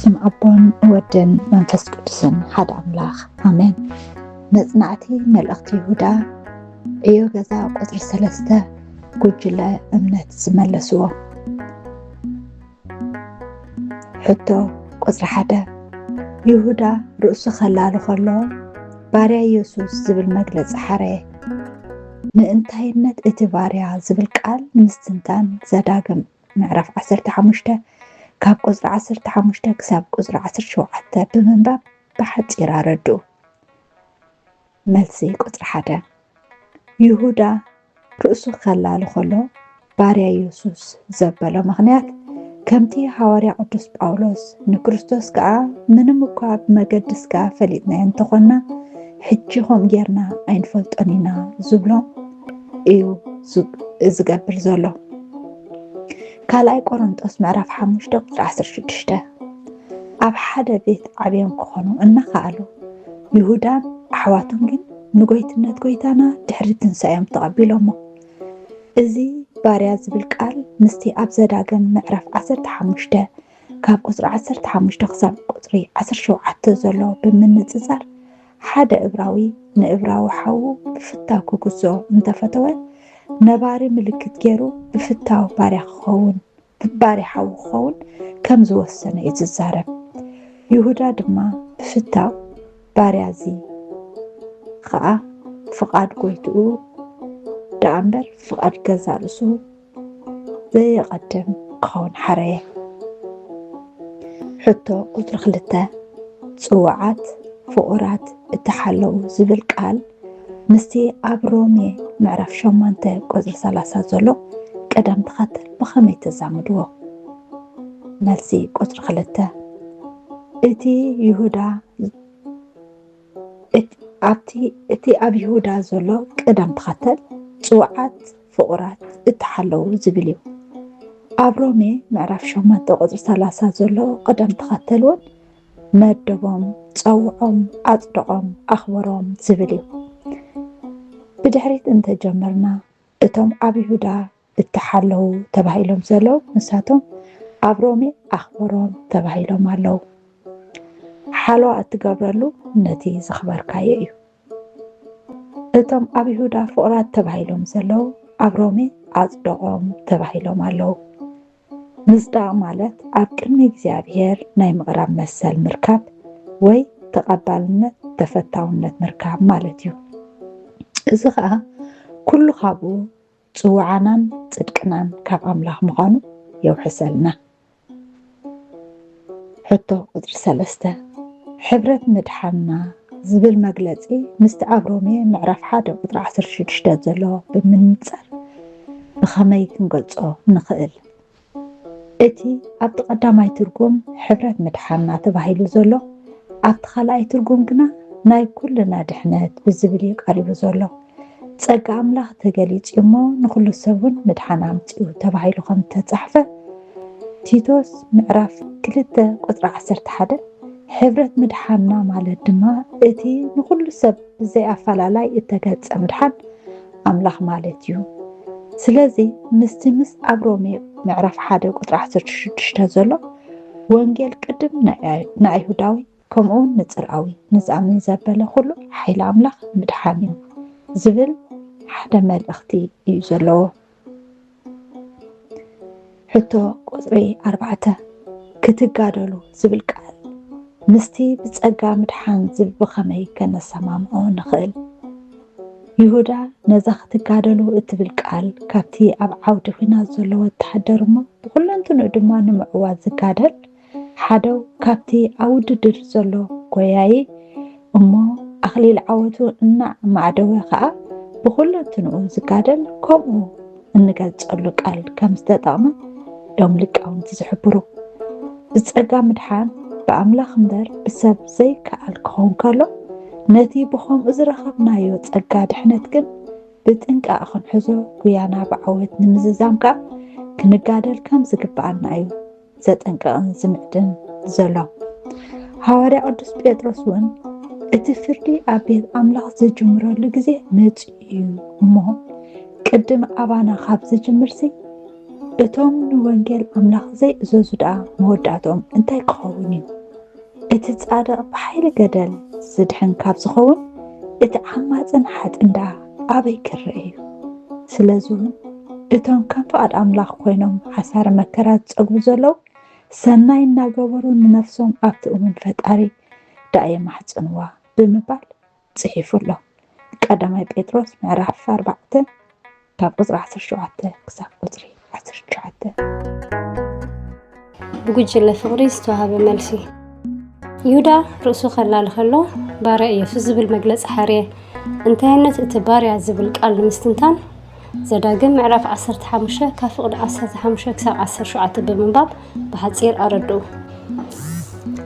بسم أبون ودن منفس قدسن حد أملاخ آمين. مزنعتي ملأختي هدا إيو غزا قدر سلسته قجلة أمنت زملسوه حتى قدر حدا يهودا رؤسو خلالو خلو باريا يسوس زبل مجلس حريه نانتاينت اتباريا زبل قال مستنتان زداقم معرف 15 كاب قزر 15 كساب قزر 17 بمنباب بحجيرا ردو ملسي قزر حدا يهودا رؤسو خلالو خلو باريا يسوس زبالو مغنيات كمتي حواري قدس باولوس نكريستوس كا منمكا بمقدس كا فليتنا ينتخونا حجيهم جيرنا أينفلطنينا زبلو إيو زقبل زولو كالاي قرنطوس معرف 5 قدر 16 أب حدا بيت عبيان كخونو إنا خالو يهودان أحواتهم جن نقويتنا تقويتانا دحري تنسايم تقبيلهم إزي باريا زبل قال مستي أب زداقن معرف 15 كاب قدر 15 خساب قدري 17 زولو بمنززار حدا إبراوي نإبراو حاو بفتاو كوكوزو انتفتوه نباري ملكت جيرو بفتاو باري حاو خون كم زوسنا يتزارب يهودا دما بفتاو باري عزي خاء فقاد قويتو دامبر فقاد قزارسو زي قدم خون حريه حتى قدر خلته صوعات فقرات التحلو زبل قال مستي أبرومي معرف شمانته قدر 30 زلو قدم تختل بخمي تزامدوه ملسي قدر خلته اتي يهودا اتي أب يهودا زلو قدم تختل صوعات فقرات التحلو زبليو أبرومي معرف شمانته قدر 30 زلو قدم تختلون مدبهم صوعهم أصدقهم أخبرهم زبليو بدحريت انت جمرنا اتم أب يهودا التحلو تبعيلهم زلو نساتهم أبرومي أخبرهم تبعيلهم علو حالو أتقابلو نتي زخبر كايئيو اتم أب يهودا فقرات تبعيلهم زلو أبرومي أصدقهم تبعيلهم علو مصداق مالت أب كلمة እግዚአብሔር ናይ ምቕራብ መሰል ምርካብ ወይ ተቐባልነት ተፈታውነት ምርካብ ማለት እዩ እዚ ከዓ ኩሉ ካብኡ ጽዋዓናን ጽድቅናን ካብ ኣምላኽ ምዃኑ የውሕሰልና ሕቶ ቁጥሪ 3 ሕብረት ምድሓንና ዝብል መግለጺ ምስቲ ኣብሮሜ ምዕራፍ 1 ቁጥሪ 16 ዘሎ ብምንጻር ብኸመይ ክንገልጾ ንኽእል እቲ ኣብቲ ቀዳማይ ትርጉም ሕብረት ምድሓንና ተባሂሉ ዘሎ ኣብቲ ካልኣይ ትርጉም ግና ናይ ኩልና ድሕነት ብዝብል ቀሪቡ ዘሎ ጸጋ ኣምላኽ ተገሊጹ እሞ ንኹሉ ሰብን ምድሓን ኣምጽኡ ተባሂሉ ከም ተጻሕፈ ቲቶስ ምዕራፍ 2 ቁጥሪ 11 ሕብረት ምድሓንና ማለት ድማ እቲ ንኹሉ ሰብ ብዘይ ኣፈላላይ እተገጸ ምድሓን ኣምላኽ ማለት እዩ ስለዚ ምስ ኣብሮሜ ምዕራፍ 1 ቁጥሪ 16 ዘሎ ወንጌል ቅድም ንኣይሁዳዊ ከምኡውን ንጽርዓዊ ንዝኣምን ዘበለ ኩሉ ሓይሊ ኣምላኽ ምድሓን እዩ ዝብል ሓደ መልእኽቲ እዩ ዘለዎ ሕቶ ቁጥሪ 4 ክትጋደሉ ዝብል ቃል ምስቲ ብጸጋ ምድሓን ዝብል ብኸመይ ከነሰማምዖ ንኽእል ይሁዳ ነዛ ክትጋደሉ እትብል ቃል ካብቲ ኣብ ዓውዲ ኩናት ዘሎ ወተሓደር እሞ ብኩለንትንኡ ድማ ንምዕዋት ዝጋደል ሓደው ካብቲ ኣብ ውድድር ዘሎ ጎያዪ እሞ ኣኽሊል ዓወቱ እናማዕደወ ከዓ ብኩለንትንኡ ዝጋደል ከምኡ እንገልጸሉ ቃል ከም ዝተጠቕመ ዮም ሊቃውንቲ ዝሕብሩ ብጸጋ ምድሓን ብኣምላኽ እምበር ብሰብ ዘይከኣል ክኸውን ከሎ ነቲ ብኸምኡ ዝረኸብናዮ ጸጋ ድሕነት ግን ብጥንቃቕ ክንሕዞ ጉያና ብዓወት ንምዝዛም ከዓ ክንጋደል ከም ዝግብኣና እዩ ዘጠንቀቕን ዝምዕድን ዘሎ ሐዋርያ ቅዱስ ጴጥሮስ እውን እቲ ፍርዲ ኣብ ቤት ኣምላኽ ዝጅምረሉ ግዜ መጺኡ እዩ እሞ ቅድም ኣባና ካብ ዝጅምርሲ እቶም ንወንጌል ኣምላኽ ዘይእዘዙ ደኣ መወዳእቶም እንታይ ክኸውን እዩ? እቲ ጻድቕ ብሓይሊ ገደል ዝድሕን ካብ ዝኸውን እቲ ዓማፅን ሓጥን ደኣ ኣበይ ክርአ እዩ? ስለዚ እቶም ከም ፍቓድ ኣምላኽ ኮይኖም ሓሳረ መከራ ዝጸግቡ ዘለዉ ሰናይ እናገበሩ ንነፍሶም ኣብቲ እሙን ፈጣሪ ደኣ የማሕፅንዋ ብምባል ጽሒፉ ኣሎ። ቀዳማይ ጴጥሮስ ምዕራፍ 4 ካብ ቁፅሪ 17 ክሳብ ቁፅሪ 19 ብጉጅለ ፍቅሪ ዝተዋሃበ መልሲ ይሁዳ ርእሱ ከላል ከሎ ባርያ ኢየሱስ ዝብል መግለፂ ሓርየ እንታይነት እቲ ባርያ ዝብል ቃል ንምስትንታን ዘዳግም ምዕራፍ 15 ካብ ፍቅዲ 15 ክሳብ 17 ብምንባብ ብሓፂር ኣረድኡ።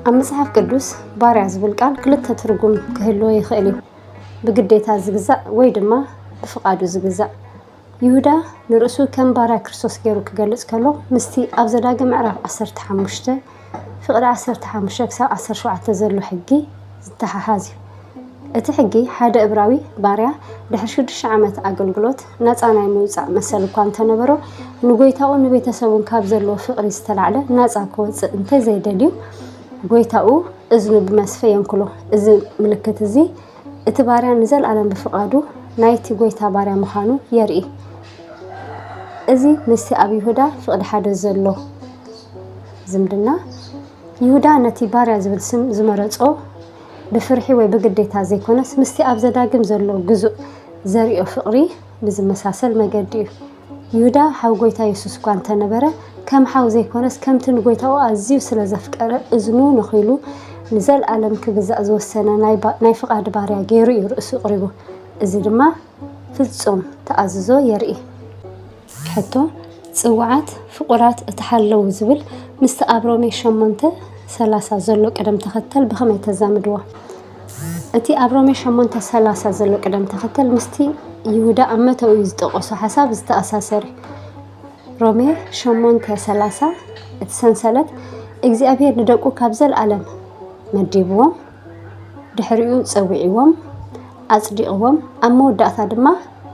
ኣብ መጽሓፍ ቅዱስ ባርያ ዝብል ቃል ክልተ ትርጉም ክህልዎ ይኽእል እዩ። ብግዴታ ዝግዛእ ወይ ድማ ብፍቃዱ ዝግዛእ። ይሁዳ ንርእሱ ከም ባርያ ክርስቶስ ገይሩ ክገልጽ ከሎ ምስቲ ኣብ ዘዳግም ምዕራፍ 15 ፍቅዲ 15 ክሳብ 17 ዘሎ ሕጊ ዝተሓሓዝ እዩ። እቲ ሕጊ ሓደ ዕብራዊ ባርያ ድሕሪ 6 ዓመት ኣገልግሎት ነፃ ናይ ምውፃእ መሰል እኳ እንተነበሮ ንጎይታኡ ንቤተሰቡን ካብ ዘለዎ ፍቅሪ ዝተላዕለ ነፃ ክወፅእ እንተዘይደልዩ ጎይታኡ እዝኑ ብመስፈ የንክሎ። እዚ ምልክት እዚ እቲ ባርያ ንዘለኣለም ብፍቃዱ ናይቲ ጎይታ ባርያ ምዃኑ የርኢ። እዚ ምስቲ ኣብ ይሁዳ ፍቅዲ ሓደ ዘሎ ዝምድና ይሁዳ ነቲ ባርያ ዝብል ስም ዝመረፆ ብፍርሒ ወይ ብግዴታ ዘይኮነስ ምስቲ ኣብ ዘዳግም ዘሎ ግዙእ ዘሪኦ ፍቅሪ ብዝመሳሰል መገዲ እዩ። ይሁዳ ሓው ጎይታ ኢየሱስ እኳ እንተነበረ ከም ሓው ዘይኮነስ ከምቲ ንጎይታኡ ኣዝዩ ስለ ዘፍቀረ እዝኑ ነኺሉ ንዘለኣለም ክግዛእ ዝወሰነ ናይ ፍቃድ ባርያ ገይሩ እዩ ርእሱ ቅሪቡ። እዚ ድማ ፍጹም ተኣዝዞ የርኢ። ሕቶ ጽዋዓት ፍቁራት እተሓለዉ ዝብል ምስቲ ኣብ ሮሜ 8:30 ዘሎ ቅደም ተኸተል ብኸመይ ተዛምድዎ? እቲ ኣብ ሮሜ 8:30 ዘሎ ቅደም ተኸተል ምስቲ ይሁዳ ኣብ መተው ዝጠቀሶ ሓሳብ ዝተኣሳሰረ። ሮሜ 8:30 እቲ ሰንሰለት እግዚአብሔር ንደቁ ካብ ዘለኣለም መዲብዎም ድሕሪኡ ፀዊዕዎም ኣጽዲቕዎም ኣብ መወዳእታ ድማ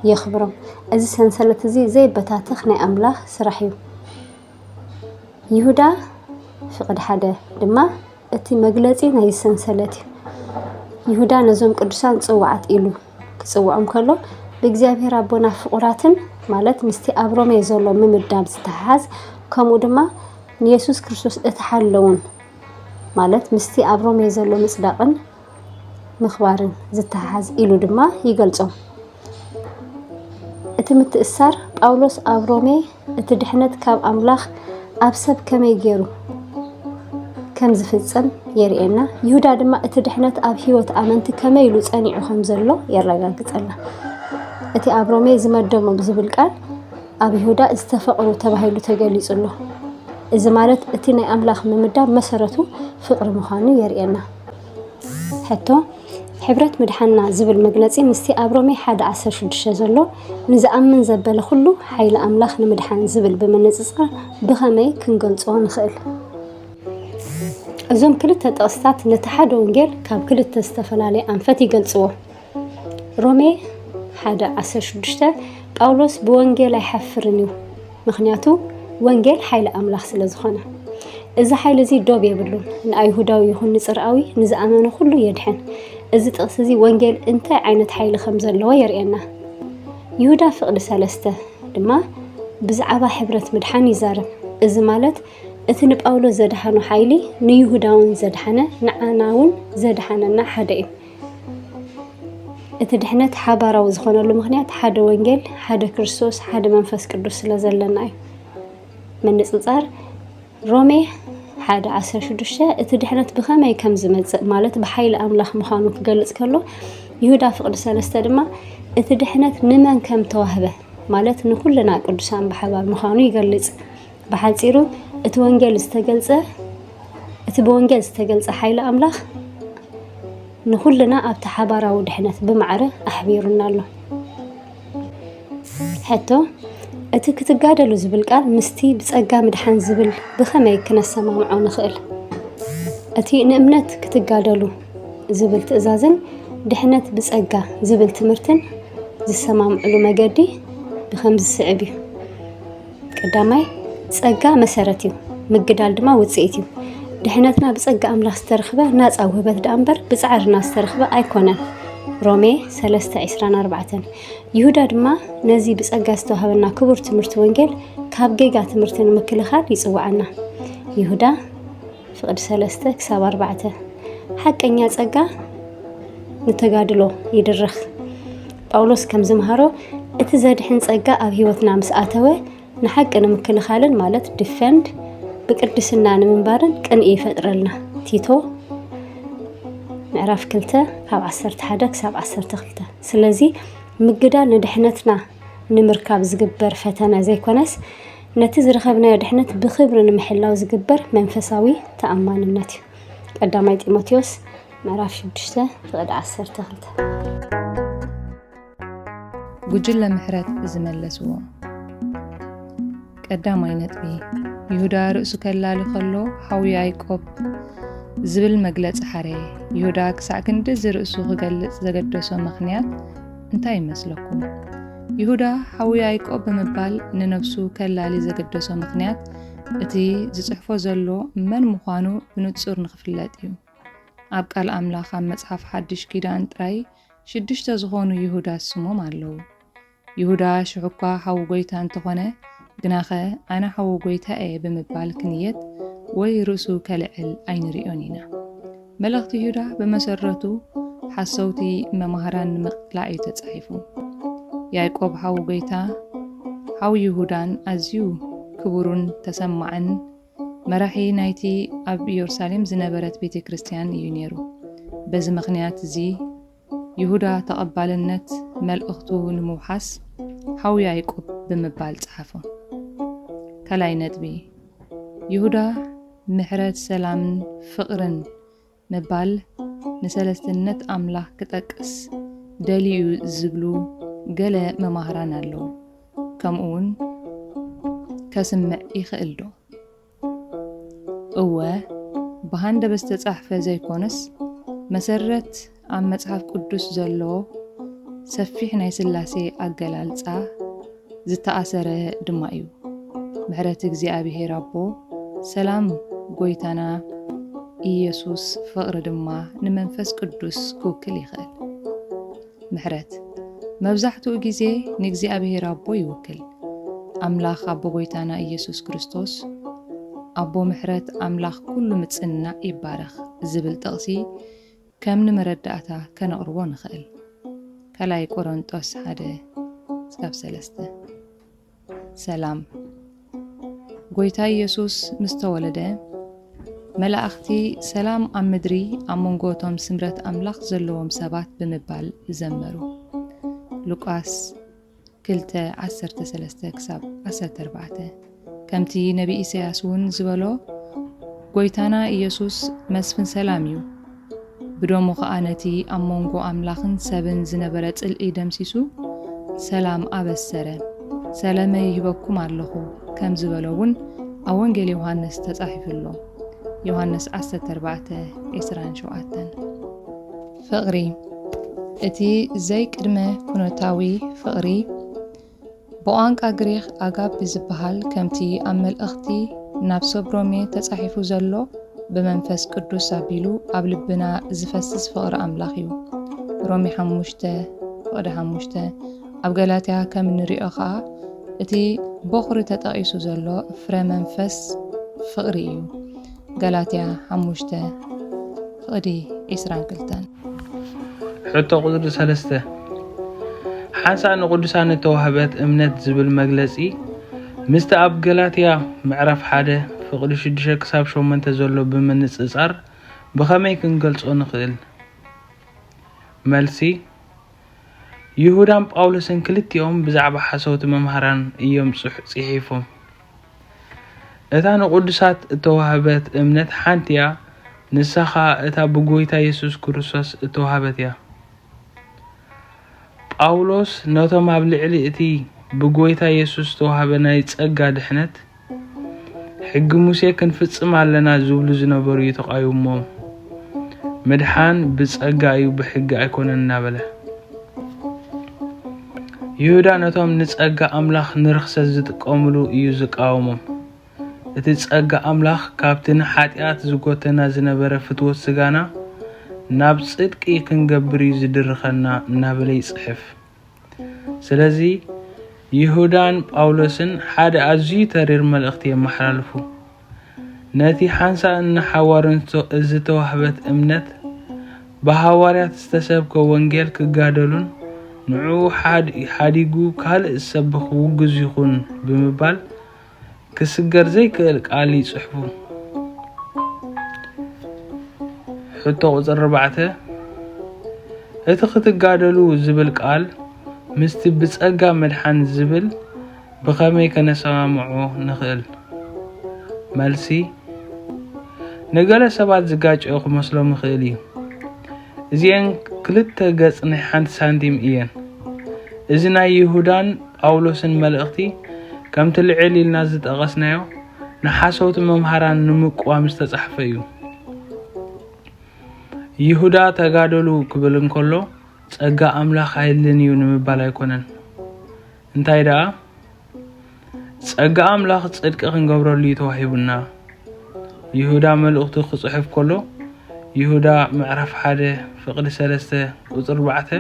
የኽብሮም። እዚ ሰንሰለት እዚ ዘይበታተኽ ናይ ኣምላኽ ስራሕ እዩ። ይሁዳ ፍቅዲ ሓደ ድማ እቲ መግለፂ ናይ ሰንሰለት እዩ። ይሁዳ ነዞም ቅዱሳን ጽዋዓት ኢሉ ክጽውዖም ከሎ ብእግዚአብሔር ኣቦና ፍቁራትን ማለት ምስቲ ኣብ ሮሜ ዘሎ ምምዳብ ዝተሓሓዝ ከምኡ ድማ ንኢየሱስ ክርስቶስ እተሓለውን ማለት ምስቲ ኣብ ሮሜ ዘሎ ምጽዳቅን ምኽባርን ዝተሓሓዝ ኢሉ ድማ ይገልጾም። እቲ ምትእሳር ጳውሎስ ኣብ ሮሜ እቲ ድሕነት ካብ ኣምላኽ ኣብ ሰብ ከመይ ገይሩ ከም ዝፍጸም የርኤና። ይሁዳ ድማ እቲ ድሕነት ኣብ ሂወት ኣመንቲ ከመይ ኢሉ ጸኒዑ ከም ዘሎ የረጋግጸልና። እቲ ኣብ ሮሜ ዝመደሞ ብዝብል ቃል ኣብ ይሁዳ ዝተፈቅሩ ተባሂሉ ተገሊጹሎ። እዚ ማለት እቲ ናይ ኣምላኽ ምምዳብ መሰረቱ ፍቅሪ ምዃኑ የርኤና። ሕቶ ሕብረት ምድሓንና ዝብል መግለፂ ምስቲ ኣብ ሮሜ 1:16 ዘሎ ንዝኣምን ዘበለ ኩሉ ሓይሊ ኣምላኽ ንምድሓን ዝብል ብምንጽጻር ብኸመይ ክንገልጾ ንኽእል? እዞም ክልተ ጥቕስታት ነቲ ሓደ ወንጌል ካብ ክልተ ዝተፈላለየ ኣንፈት ይገልጽዎ። ሮሜ 1:16 ጳውሎስ ብወንጌል ኣይሓፍርን እዩ፣ ምክንያቱ ወንጌል ሓይሊ ኣምላኽ ስለ ዝኾነ። እዚ ሓይሊ እዚ ዶብ የብሉን፣ ንኣይሁዳዊ ይኹን ንጽርዓዊ ንዝኣመነ ኩሉ የድሕን። እዚ ጥቕስ እዚ ወንጌል እንታይ ዓይነት ሓይሊ ከም ዘለዎ የርኤና። ይሁዳ ፍቅዲ 3 ድማ ብዛዕባ ሕብረት ምድሓን ይዛረብ። እዚ ማለት እቲ ንጳውሎስ ዘድሓኖ ሓይሊ ንይሁዳውን ዘድሓነ ንዓናውን ዘድሓነና ሓደ እዩ። እቲ ድሕነት ሓባራዊ ዝኾነሉ ምክንያት ሓደ ወንጌል፣ ሓደ ክርስቶስ፣ ሓደ መንፈስ ቅዱስ ስለ ዘለና እዩ። ምንጽጻር ሮሜ 1:16 እቲ ድሕነት ብኸመይ ከም ዝመጽእ ማለት ብሓይሊ ኣምላኽ ምዃኑ ክገልጽ ከሎ ይሁዳ ፍቅዲ 3 ድማ እቲ ድሕነት ንመን ከም ተዋህበ ማለት ንኩልና ቅዱሳን ብሓባር ምዃኑ ይገልጽ። ብሓጺሩ እቲ ብወንጌል ዝተገልጸ ሓይሊ ኣምላኽ ንኩልና ኣብቲ ሓባራዊ ድሕነት ብማዕረ ኣሕቢሩና ኣሎ። ሕቶ እቲ ክትጋደሉ ዝብል ቃል ምስቲ ብጸጋ ምድሓን ዝብል ብኸመይ ክነሰማምዖ ንኽእል? እቲ ንእምነት ክትጋደሉ ዝብል ትእዛዝን ድሕነት ብጸጋ ዝብል ትምህርትን ዝሰማምዕሉ መገዲ ብከምዚ ስዕብ እዩ። ቀዳማይ ጸጋ መሰረት እዩ ምግዳል ድማ ውጽኢት እዩ ድሕነትና ብጸጋ ኣምላኽ ዝተረኽበ ናጻ ውህበት ዳእምበር ብጻዕርና ዝተረኽበ ኣይኮነን ሮሜ 3:24 ይሁዳ ድማ ነዚ ብጸጋ ዝተዋህበና ክቡር ትምህርቲ ወንጌል ካብ ጌጋ ትምህርትን ምክልኻል ይጽዋዓና ይሁዳ ፍቅድ 3:4 ሓቀኛ ጸጋ ንተጋድሎ ይድርኽ ጳውሎስ ከም ዝምሃሮ እቲ ዘድሕን ጸጋ ኣብ ህይወትና ምስኣተወ ንሓቂ ንምክልኻልን ማለት ዲፌንድ بقدسنا نمنبارن كن يفطرلنا تيتو معرف كلته كاب 11 كساب 12 سلازي مقدال ندحنتنا نمركاب زغبر فتنا زي كونس نتي زرخبنا دحنت بخبر نمحلاو زغبر منفساوي تأماننت قدامي تيموثيوس معرف 6 فقد 12 ጉጅለ ምሕረት ዝመለስዎ ቀዳማይ ነጥቢ ይሁዳ ርእሱ ከላሊ ከሎ ሓዊ ያዕቆብ ዝብል መግለጽ ሓረ ይሁዳ ክሳዕ ክንዲ ርእሱ ክገልጽ ዘገደሶ ምኽንያት እንታይ ይመስለኩም? ይሁዳ ሓዊ ያዕቆብ ብምባል ንነፍሱ ከላሊ ዘገደሶ ምኽንያት እቲ ዝጽሕፎ ዘሎ መን ምዃኑ ብንጹር ንኽፍለጥ እዩ። ኣብ ቃል ኣምላኽ ኣብ መጽሓፍ ሓድሽ ኪዳን ጥራይ 6 ዝኾኑ ይሁዳ ስሞም ኣለዉ። ይሁዳ ሽዑኳ ሓዊ ጎይታ እንተኾነ ግናኸ ኣነ ሓዊ ጎይታ እየ ብምባል ክንየት ወይ ርእሱ ከልዕል ኣይንሪኦን ኢና። መልእኽቲ ይሁዳ ብመሰረቱ ሓሰውቲ መምሃራን ንምቕላዕ እዩ ተጻሒፉ። ያዕቆብ ሓዊ ጎይታ ሓዊ ይሁዳን ኣዝዩ ክቡርን ተሰማዕን መራሒ ናይቲ ኣብ ኢየሩሳሌም ዝነበረት ቤተ ክርስቲያን እዩ ነይሩ። በዚ ምኽንያት እዚ ይሁዳ ተቐባልነት መልእኽቱ ንምውሓስ ሓዊ ያዕቆብ ብምባል ጸሓፈ። ከላይ ነጥቢ ይሁዳ ምሕረት ሰላምን ፍቕርን ምባል ንሰለስትነት ኣምላኽ ክጠቅስ ደልዩ ዝብሉ ገለ መማህራን ኣለዉ። ከምኡውን ከስምዕ ይኽእል ዶ? እወ ብሃንደበት ዝተጻሕፈ ዘይኮነስ መሰረት ኣብ መጽሓፍ ቅዱስ ዘለዎ ሰፊሕ ናይ ስላሴ ኣገላልጻ ዝተኣሰረ ድማ እዩ። ምሕረት እግዚአብሔር ኣቦ ሰላም ጎይታና ኢየሱስ ፍቕሪ ድማ ንመንፈስ ቅዱስ ክውክል ይኽእል። ምሕረት መብዛሕትኡ ግዜ ንእግዚአብሔር ኣቦ ይውክል። ኣምላኽ ኣቦ ጎይታና ኢየሱስ ክርስቶስ ኣቦ ምሕረት ኣምላኽ ኩሉ ምጽናዕ ይባረኽ ዝብል ጥቕሲ ከም ንመረዳእታ ከነቕርቦ ንኽእል። ከላይ ቆሮንጦስ 1:3 ሰላም ጎይታ ኢየሱስ ምስ ተወለደ መላእኽቲ ሰላም ኣብ ምድሪ ኣብ መንጎቶም ስምረት ኣምላኽ ዘለዎም ሰባት ብምባል ዘመሩ። ሉቃስ 2:13-14 ከምቲ ነቢ ኢሳያስ እውን ዝበሎ ጎይታና ኢየሱስ መስፍን ሰላም እዩ ብዶሙ ኸዓ ነቲ ኣብ መንጎ ኣምላኽን ሰብን ዝነበረ ጽልኢ ደምሲሱ ሰላም ኣበሰረ ሰላመይ ይህበኩም ኣለኹ ከም ዝበሎውን ኣብ ወንጌል ዮሐንስ ተጻሒፉሎ ዮሐንስ 14:27 ፍቕሪ እቲ ዘይቅድመ ኩነታዊ ፍቕሪ ብቋንቋ ግሪክ ኣጋፕ ዝበሃል ከምቲ ኣብ መልእኽቲ ናብ ሰብሮሜ ተጻሒፉ ዘሎ በመንፈስ ቅዱስ ኣቢሉ ኣብ ልብና ዝፈስስ ፍቕሪ ኣምላኽ እዩ። ሮሜ 5:5 ኣብ ገላትያ ከም ንሪኦ ከዓ እቲ በኹሪ ተጠቒሱ ዘሎ ፍረ መንፈስ ፍቕሪ እዩ። ገላትያ 5:22 ሕቶ ቁጥሪ 3 ሓንሳ ንቅዱሳን ተዋህበት እምነት ዝብል መግለጺ ምስቲ ኣብ ገላትያ ምዕራፍ 1:6-8 ዘሎ ብምንጽጻር ብኸመይ ክንገልጾ ንኽእል? መልሲ ይሁዳን ጳውሎስን ክልቲኦም ብዛዕባ ሓሰውቲ መምሃራን እዮም ጽሒፎም። እታ ንቅዱሳት ተዋህበት እምነት ሓንቲያ ንሳኻ እታ ብጎይታ ኢየሱስ ክርስቶስ ተዋህበት እያ። ጳውሎስ ነቶም ኣብ ልዕሊ እቲ ብጎይታ ኢየሱስ ተዋህበ ናይ ጸጋ ድሕነት ሕጊ ሙሴ ክንፍጽም ኣለና ዝብሉ ዝነበሩ ተቃዊሞም ምድሓን ብጸጋ እዩ ብሕጊ ኣይኮነን እናበለ። ይሁዳ ነቶም ንጸጋ ኣምላኽ ንርክሰት ዝጥቀምሉ እዩ ዝቃወሞም። እቲ ጸጋ ኣምላኽ ካብቲ ንኃጢኣት ዝጎተና ዝነበረ ፍትወት ስጋና ናብ ጽድቂ ክንገብር እዩ ዝድርኸና እናበለ ይጽሕፍ። ስለዚ ይሁዳን ጳውሎስን ሓደ ኣዝዩ ተሪር መልእኽቲ የመሓላልፉ። ነቲ ሓንሳ እንሓዋርንቶ ዝተዋህበት እምነት ብሃዋርያት ዝተሰብከ ወንጌል ክጋደሉን ንዑ ሓዲጉ ካልእ ሰብኽ ውግዝ ይኹን ብምባል ክስገር ዘይክእል ቃል ይጽሕፉ። ሕቶ ቁጽር 4 እቲ ክትጋደሉ ዝብል ቃል ምስቲ ብጸጋ መድሓን ዝብል ብኸመይ ከነሰማምዖ ንኽእል? መልሲ ነገለ ሰባት ዝጋጭዮ ክመስሎም ይኽእል እዩ። እዚአን ክልተ ገጽ ናይ ሓንቲ ሳንቲም እየን። እዚ ናይ ይሁዳን ጳውሎስን መልእኽቲ ከምቲ ልዕል ኢልና ዝጠቐስናዮ ንሓሰውቲ መምሃራን ንምቋም ዝተጻሕፈ እዩ። ይሁዳ ተጋደሉ ክብል እንከሎ ጸጋ ኣምላኽ ኣይልን እዩ ንምባል ኣይኮነን። እንታይ ደኣ ጸጋ ኣምላኽ ጽድቂ ክንገብረሉ እዩ ተዋሂቡና። ይሁዳ መልእኽቱ ክጽሕፍ ከሎ ይሁዳ ምዕራፍ 1 ፍቕዲ 3 ቁጽር 4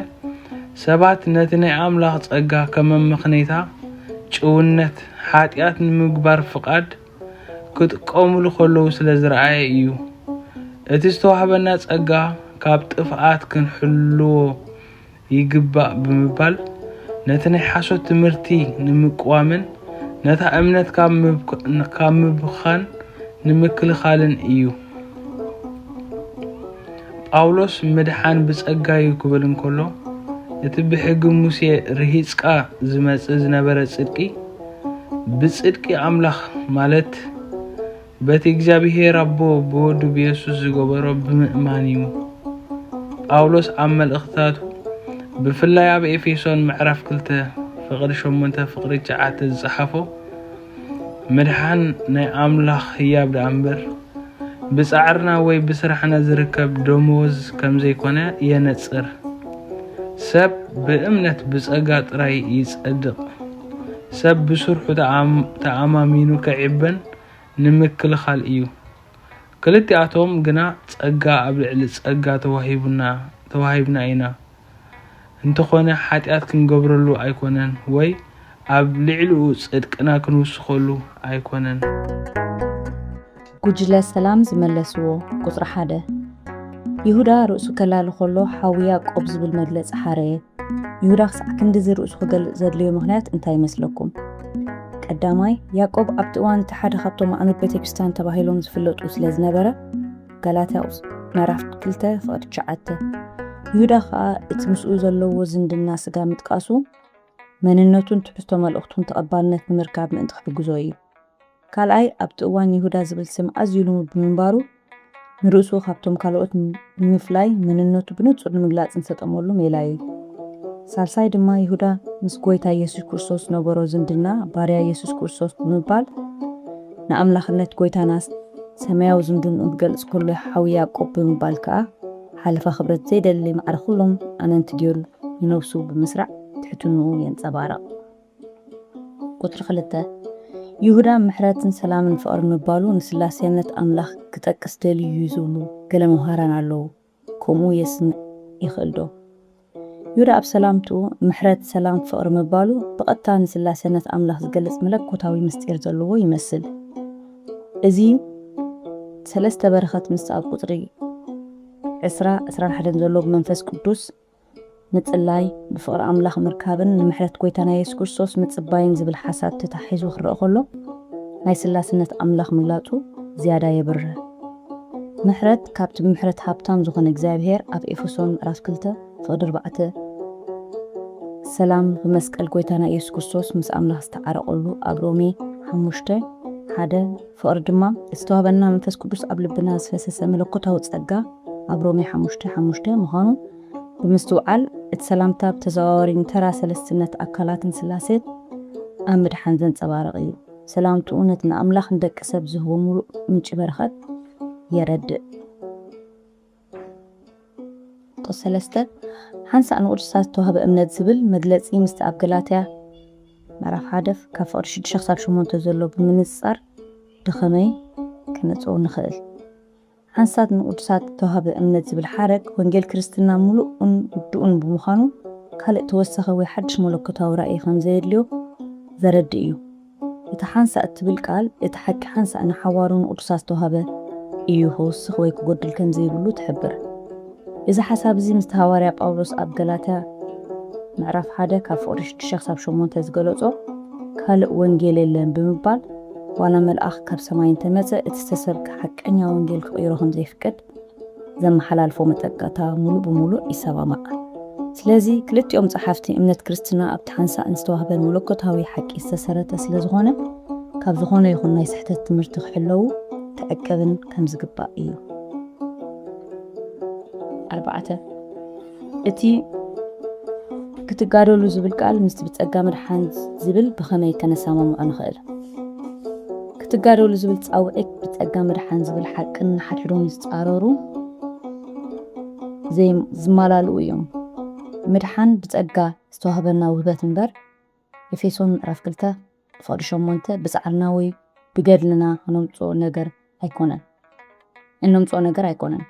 ሰባት ነቲ ናይ ኣምላኽ ጸጋ ከመምኽነይታ ጭውነት ሓጢኣት ንምግባር ፍቓድ ክጥቀሙሉ ከለዉ ስለ ዝረኣየ እዩ። እቲ ዝተዋህበና ጸጋ ካብ ጥፍኣት ክንሕልዎ ይግባእ ብምባል ነቲ ናይ ሓሶት ትምህርቲ ንምቋምን ነታ እምነት ካብ ምብኻን ንምክልኻልን እዩ። ጳውሎስ ምድሓን ብጸጋ እዩ ክብል እንከሎ እቲ ብሕጊ ሙሴ ርሂጽቃ ዝመጽእ ዝነበረ ጽድቂ ብጽድቂ ኣምላኽ ማለት በቲ እግዚአብሔር ኣቦ ብወዱ ብኢየሱስ ዝገበሮ ብምእማን እዩ። ጳውሎስ ኣብ መልእኽታቱ ብፍላይ ኣብ ኤፌሶን ምዕራፍ 2 ፍቕዲ 8 ፍቕዲ 9 ዝጸሓፎ ምድሓን ናይ ኣምላኽ ህያብ ዳ እምበር ብጻዕርና ወይ ብስራሕና ዝርከብ ደመወዝ ከም ዘይኮነ የነጽር። ሰብ ብእምነት ብጸጋ ጥራይ ይጸድቕ። ሰብ ብስርሑ ተኣማሚኑ ከዕበን ንምክልኻል እዩ። ክልቲኣቶም ግና ጸጋ ኣብ ልዕሊ ጸጋ ተዋሂብና ኢና። እንተኾነ ሓጢኣት ክንገብረሉ ኣይኮነን ወይ ኣብ ልዕሊኡ ጽድቅና ክንውስኸሉ ኣይኮነን። ጉጅለ ሰላም ዝመለስዎ ቁጽሪ 1 ይሁዳ ርእሱ ከላሊ ከሎ ሓዊ ያዕቆብ ዝብል መግለፂ ሓረየ። ይሁዳ ክሳዕ ክንዲ ርእሱ ክገልጽ ዘድልዮ ምክንያት እንታይ ይመስለኩም? ቀዳማይ ያዕቆብ ኣብቲ እዋን እቲ ሓደ ካብቶም ኣዕኑድ ቤተክርስትያን ተባሂሎም ዝፍለጡ ስለ ዝነበረ ጋላትያ ምዕራፍ 2 ፍቕዲ 9 ይሁዳ ከዓ እቲ ምስኡ ዘለዎ ዝምድና ስጋ ምጥቃሱ መንነቱን ትሕዝቶ መልእኽቱን ተቐባልነት ንምርካብ ምእንቲ ክሕግዞ እዩ። ካልኣይ ኣብቲ እዋን ይሁዳ ዝብል ስም ኣዝዩ ልሙድ ብምንባሩ ንርእሱ ካብቶም ካልኦት ንምፍላይ መንነቱ ብንጹር ንምግላጽን ዝተጠመሉ ሜላ እዩ። ሳልሳይ ድማ ይሁዳ ምስ ጎይታ ኢየሱስ ክርስቶስ ነበሮ ዝምድና ባርያ ኢየሱስ ክርስቶስ ብምባል ንኣምላኽነት ጎይታና ሰማያዊ ዝምድንኡ ዝገልጽ ኩሉ ሓዊ ያዕቆብ ብምባል ከዓ ሓለፈ ክብረት ዘይደሊ ማዕረ ኩሎም ኣነንቲ ድዮሉ ይነብሱ ብምስራዕ ትሕትንኡ የንጸባረቕ። ቁጥሪ 2 ይሁዳ ምሕረትን ሰላምን ፍቕርን ምባሉ ንስላሴነት ኣምላኽ ክጠቅስ ደልዩ እዩ ዝብሉ ገለ መምሃራን ኣለዉ። ከምኡ የስምዕ ይኽእል ዶ? ይሁዳ ኣብ ሰላምትኡ ምሕረት፣ ሰላም፣ ፍቕሪ ምባሉ ብቐጥታ ንስላሴነት ኣምላኽ ዝገልጽ መለኮታዊ ምስጢር ዘለዎ ይመስል። እዚ 3 በረኸት ምስ ኣብ ቁጥሪ 20-21 ዘሎ ብመንፈስ ቅዱስ ምጽላይ ብፍቕሪ ኣምላኽ ምርካብን ንምሕረት ጎይታና ኢየሱስ ክርስቶስ ምጽባይን ዝብል ሓሳብ ተታሒዙ ክረአ ከሎ ናይ ስላስነት ኣምላኽ ምግላጹ ዝያዳ የብርህ። ምሕረት ካብቲ ምሕረት ሃብታም ዝኾነ እግዚአብሔር ኣብ ኤፌሶን ምዕራፍ 2 ፍቕዲ 4 ሰላም ብመስቀል ጎይታና ኢየሱስ ክርስቶስ ምስ ኣምላኽ ዝተዓረቐሉ ኣብ ሮሜ 5:1 ፍቕሪ ድማ ዝተዋህበና መንፈስ ቅዱስ ኣብ ልብና ዝፈሰሰ መለኮታዊ ጸጋ ኣብ ሮሜ 5:5 ምዃኑ ብምስትውዓል እቲ ሰላምታ ብተዘዋዋሪ ንተራ ሰለስትነት ኣካላትን ስላሴት ኣብ ምድሓን ዘንጸባርቕ እዩ። ሰላምትኡ ነቲ ንኣምላኽ ንደቂ ሰብ ዝህቦ ሙሉእ ምንጪ በረኸት የረድእ። ቁጥሪ 3 ሓንሳእ ንቅዱሳት ዝተዋህበ እምነት ዝብል መግለፂ ምስቲ ኣብ ገላትያ ምዕራፍ 1 ካብ ፍቕዲ 6-8 ዘሎ ብምንጻር ድኸመይ ከነጽኦ ንኽእል ሓንሳት ንቅዱሳት ተዋህበ እምነት ዝብል ሓረግ ወንጌል ክርስትና ሙሉእን ውድኡን ብምዃኑ ካልእ ተወሰኸ ወይ ሓድሽ መለኮታዊ ራእይ ከም ዘየድልዮ ዘረዲ እዩ እቲ ሓንሳእ እትብል ቃል እቲ ሓቂ ሓንሳእ ንሓዋሩ ንቅዱሳት ተዋህበ እዩ ክውስኽ ወይ ክጎድል ከም ዘይብሉ ትሕብር እዚ ሓሳብ እዚ ምስ ሃዋርያ ጳውሎስ ኣብ ገላትያ ምዕራፍ 1 ካብ ፍቅሪ 6-8 ዝገለጾ ካልእ ወንጌል የለን ብምባል ዋላ መልአኽ ካብ ሰማይ እንተመፀ እቲ ዝተሰብከ ሓቀኛ ወንጌል ክቕይሮ ከም ዘይፍቀድ ዘመሓላልፎ መጠቃታ ሙሉ ብምሉእ ይሰማማዕ ስለዚ ክልቲኦም ጸሓፍቲ እምነት ክርስትና ኣብቲ ሓንሳእ ንዝተዋህበ መለኮታዊ ሓቂ ዝተሰረተ ስለ ዝኾነ ካብ ዝኾነ ይኹን ናይ ስሕተት ትምህርቲ ክሕለዉ ተዕቀብን ከም ዝግባእ እዩ 4 እቲ ክትጋደሉ ዝብል ቃል ምስቲ ብጸጋ መድሓን ዝብል ብኸመይ ከነሰማምዖ ንኽእል ክትጋደሉ ዝብል ጻውዒት ብጸጋ መድሓን ዝብል ሓቅን ሓድሕዶም ዝጻረሩ ዝመላልኡ እዮም ምድሓን ብጸጋ ዝተዋህበና ውህበት እምበር ኤፌሶን ምዕራፍ 2 ፍቅዲ 8 ብጻዕርና ወይ ብገድልና እነምጽኦ ነገር ኣይኮነን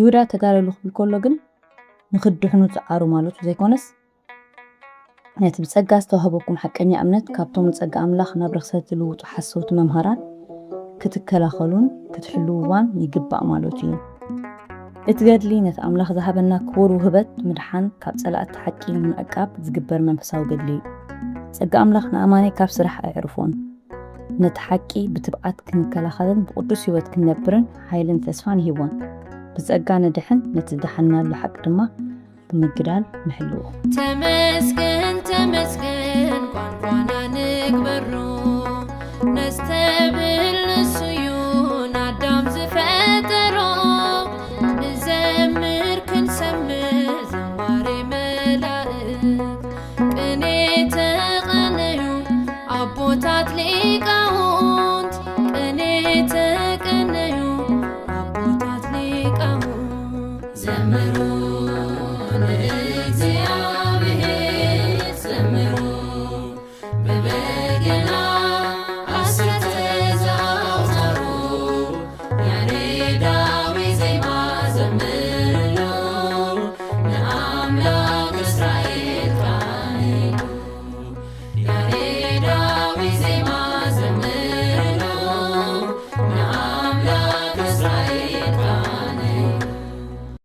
ይሁዳ ተጋደሉ ክብል ከሎ ግን ንኽድሕኑ ዝዓሩ ማለቱ ዘይኮነስ ነቲ ብጸጋ ዝተዋህበኩም ሓቀኛ እምነት ካብቶም ንጸጋ ኣምላኽ ናብ ርክሰት ዝልውጡ ሓሰውቲ መምሃራን ክትከላኸሉን ክትሕልውዋን ይግባእ ማለት እዩ እቲ ገድሊ ነቲ ኣምላኽ ዝሃበና ክቡር ውህበት ምድሓን ካብ ጸላእቲ ሓቂ ንምዕቃብ ዝግበር መንፈሳዊ ገድሊ እዩ ጸጋ ኣምላኽ ንኣማነይ ካብ ስራሕ ኣይዕርፎን ነቲ ሓቂ ብትብዓት ክንከላኸልን ብቅዱስ ህይወት ክንነብርን ሓይልን ተስፋን ይህቦን ብጸጋ ነድሕን ነቲ ዝደሓናሉ ሓቂ ድማ ብምግዳል ንሕልዎ ተመስገን ቋንቋና ንግበሩ